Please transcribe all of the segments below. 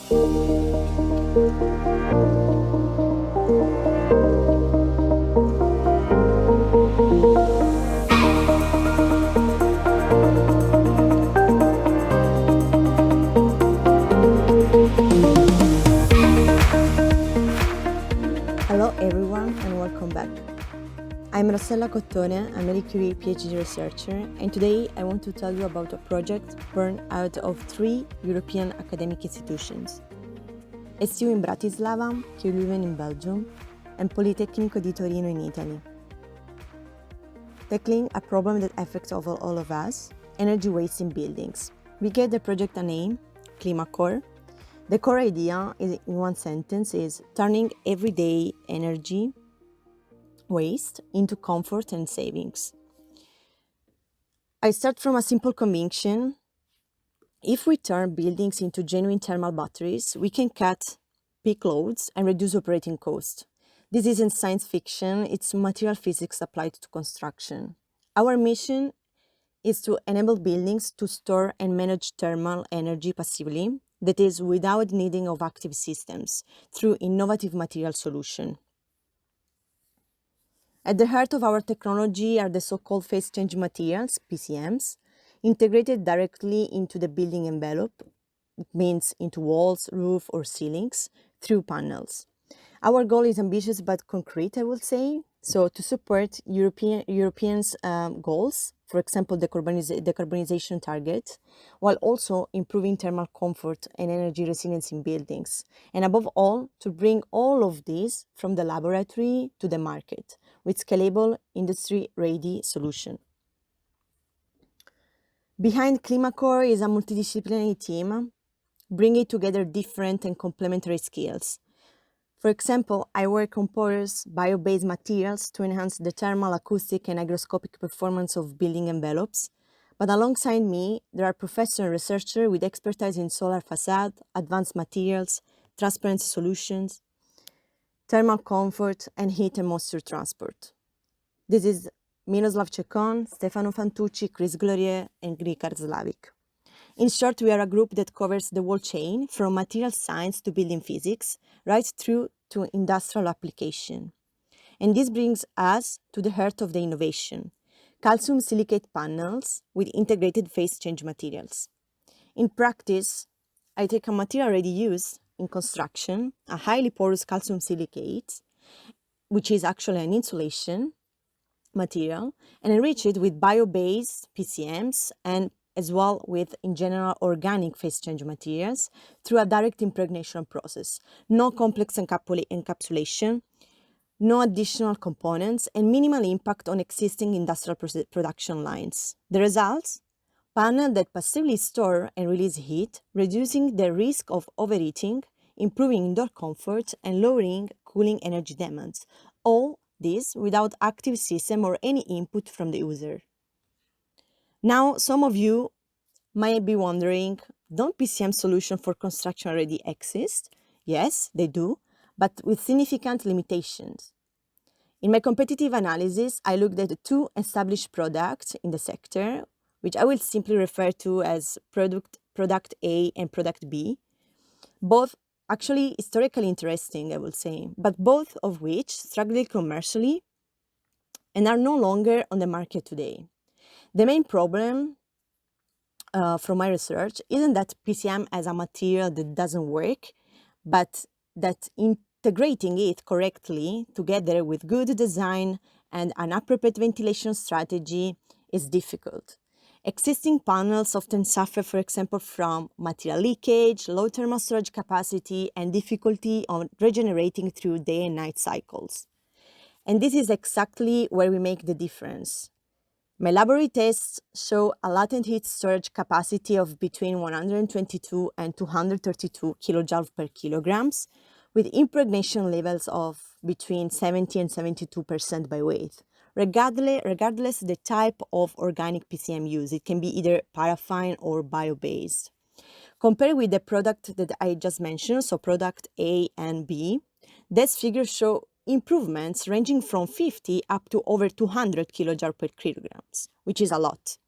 Hello everyone and welcome back. I'm Rossella Cotone, a Marie Curie PhD researcher, and today I want to tell you about a project born out of 3 European academic institutions: STU in Bratislava, Leuven in Belgium, and Politecnico di Torino in Italy. Tackling a problem that affects all of us, energy waste in buildings. We gave the project a name, KlimaCore. The core idea, in one sentence, is turning everyday energy waste into comfort and savings. I start from a simple conviction. If we turn buildings into genuine thermal batteries, we can cut peak loads and reduce operating costs. This isn't science fiction, it's material physics applied to construction. Our mission is to enable buildings to store and manage thermal energy passively, that is, without needing of active systems, through innovative material solution. At the heart of our technology are the so-called phase change materials, PCMs, integrated directly into the building envelope. It means into walls, roof, or ceilings, through panels. Our goal is ambitious but concrete, I would say. So to support Europeans' goals, for example, the decarbonization target, while also improving thermal comfort and energy resilience in buildings. And above all, to bring all of this from the laboratory to the market with scalable, industry-ready solution. Behind KlimaCore is a multidisciplinary team, bringing together different and complementary skills. For example, I work on porous, bio-based materials to enhance the thermal, acoustic, and hygroscopic performance of building envelopes. But alongside me, there are professors and researchers with expertise in solar facade, advanced materials, transparency solutions, thermal comfort, and heat and moisture transport. This is Miroslav Cekon, Stefano Fantucci, Chris Glorier, and Richard Slavik. In short, we are a group that covers the whole chain, from material science to building physics, right through to industrial application. And this brings us to the heart of the innovation: calcium silicate panels with integrated phase change materials. In practice, I take a material already used in construction, a highly porous calcium silicate, which is actually an insulation material, and enrich it with bio-based PCMs and as well with, in general, organic phase change materials through a direct impregnation process. No complex encapsulation, no additional components, and minimal impact on existing industrial production lines. The results? Panels that passively store and release heat, reducing the risk of overheating, improving indoor comfort, and lowering cooling energy demands. All this without active system or any input from the user. Now, some of you might be wondering, don't PCM solutions for construction already exist? Yes, they do, but with significant limitations. In my competitive analysis, I looked at the 2 established products in the sector, which I will simply refer to as product A and product B, both actually historically interesting, I will say, but both of which struggle commercially and are no longer on the market today. The main problem from my research isn't that PCM as a material that doesn't work, but that integrating it correctly together with good design and an appropriate ventilation strategy is difficult. Existing panels often suffer, for example, from material leakage, low thermal storage capacity, and difficulty on regenerating through day and night cycles. And this is exactly where we make the difference. My laboratory tests show a latent heat storage capacity of between 122 and 232 kilojoules per kilograms, with impregnation levels of between 70 and 72% by weight. Regardless the type of organic PCM used, it can be either paraffin or bio-based. Compared with the product that I just mentioned, so product A and B, these figures show improvements ranging from 50 up to over 200 kilojoules per kilograms, which is a lot.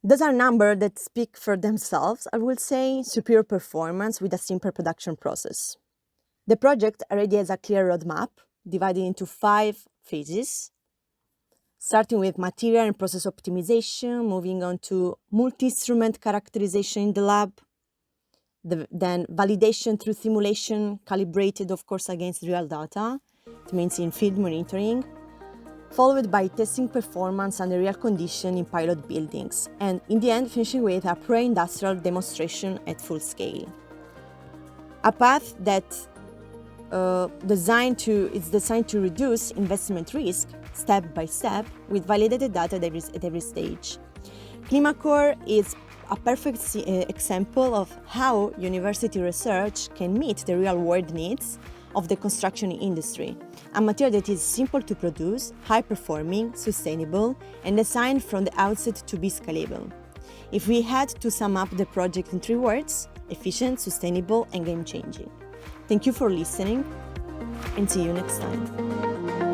Those are numbers that speak for themselves, I will say, superior performance with a simple production process. The project already has a clear roadmap, divided into 5 phases, starting with material and process optimization, moving on to multi-instrument characterization in the lab, then validation through simulation, calibrated, of course, against real data. It means in field monitoring, followed by testing performance under real condition in pilot buildings, and in the end, finishing with a pre-industrial demonstration at full scale. A path that is designed to reduce investment risk step by step with validated data at every stage. KlimaCore is a perfect example of how university research can meet the real-world needs of the construction industry, a material that is simple to produce, high-performing, sustainable, and designed from the outset to be scalable. If we had to sum up the project in 3 words: efficient, sustainable, and game-changing. Thank you for listening, and see you next time.